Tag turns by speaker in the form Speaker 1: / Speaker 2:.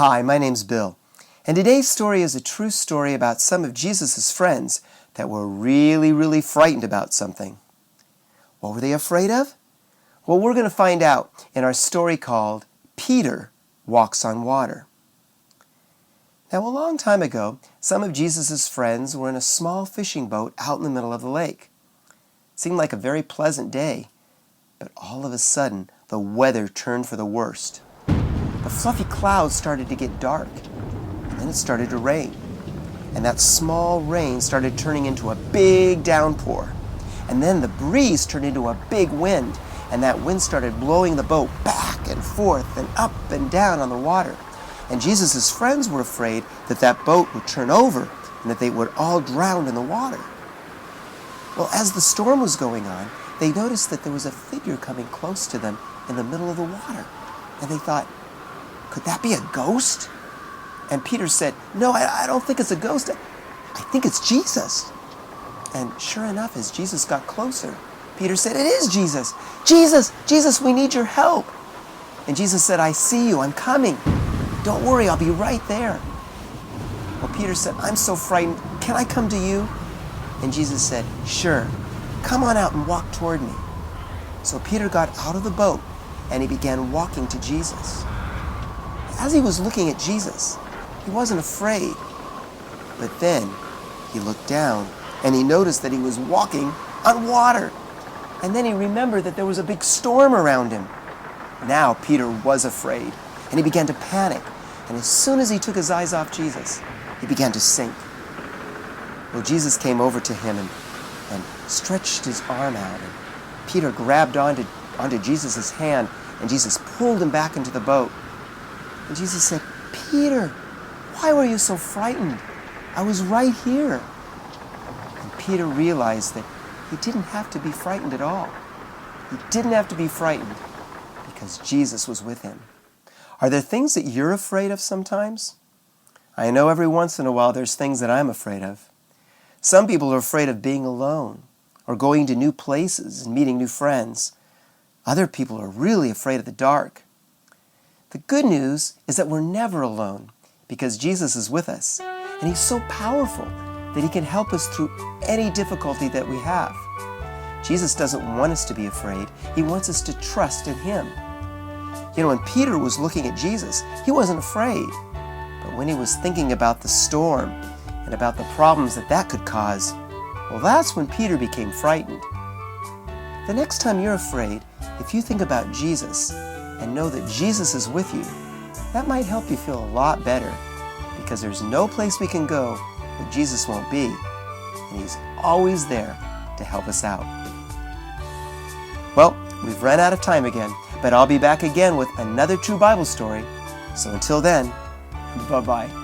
Speaker 1: Hi, my name's Bill, and today's story is a true story about some of Jesus' friends that were really frightened about something. What were they afraid of? Well, we're going to find out in our story called Peter Walks on Water. Now, a long time ago, some of Jesus' friends were in a small fishing boat out in the middle of the lake. It seemed like a very pleasant day, but all of a sudden, the weather turned for the worst. The fluffy clouds started to get dark, and then it started to rain. And that small rain started turning into a big downpour. And then the breeze turned into a big wind, and that wind started blowing the boat back and forth and up and down on the water. And Jesus' friends were afraid that that boat would turn over and that they would all drown in the water. Well, as the storm was going on, they noticed that there was a figure coming close to them in the middle of the water. And they thought, could that be a ghost? And Peter said, no, I don't think it's a ghost. I think it's Jesus. And sure enough, as Jesus got closer, Peter said, it is Jesus. Jesus, we need your help. And Jesus said, I see you, I'm coming. Don't worry, I'll be right there. Well, Peter said, I'm so frightened. Can I come to you? And Jesus said, sure. Come on out and walk toward me. So Peter got out of the boat and he began walking to Jesus. As he was looking at Jesus, he wasn't afraid. But then he looked down and he noticed that he was walking on water. And then he remembered that there was a big storm around him. Now Peter was afraid and he began to panic. And as soon as he took his eyes off Jesus, he began to sink. Well, Jesus came over to him and stretched his arm out. And Peter grabbed onto Jesus' hand and Jesus pulled him back into the boat. And Jesus said, Peter, why were you so frightened? I was right here. And Peter realized that he didn't have to be frightened at all. He didn't have to be frightened because Jesus was with him. Are there things that you're afraid of sometimes? I know every once in a while there's things that I'm afraid of. Some people are afraid of being alone or going to new places and meeting new friends. Other people are really afraid of the dark. The good news is that we're never alone because Jesus is with us, and He's so powerful that He can help us through any difficulty that we have. Jesus doesn't want us to be afraid. He wants us to trust in Him. You know, when Peter was looking at Jesus, he wasn't afraid. But when he was thinking about the storm and about the problems that could cause, well, that's when Peter became frightened. The next time you're afraid, if you think about Jesus and know that Jesus is with you, that might help you feel a lot better because there's no place we can go where Jesus won't be, and He's always there to help us out. Well, we've run out of time again, but I'll be back again with another true Bible story. So until then, bye-bye.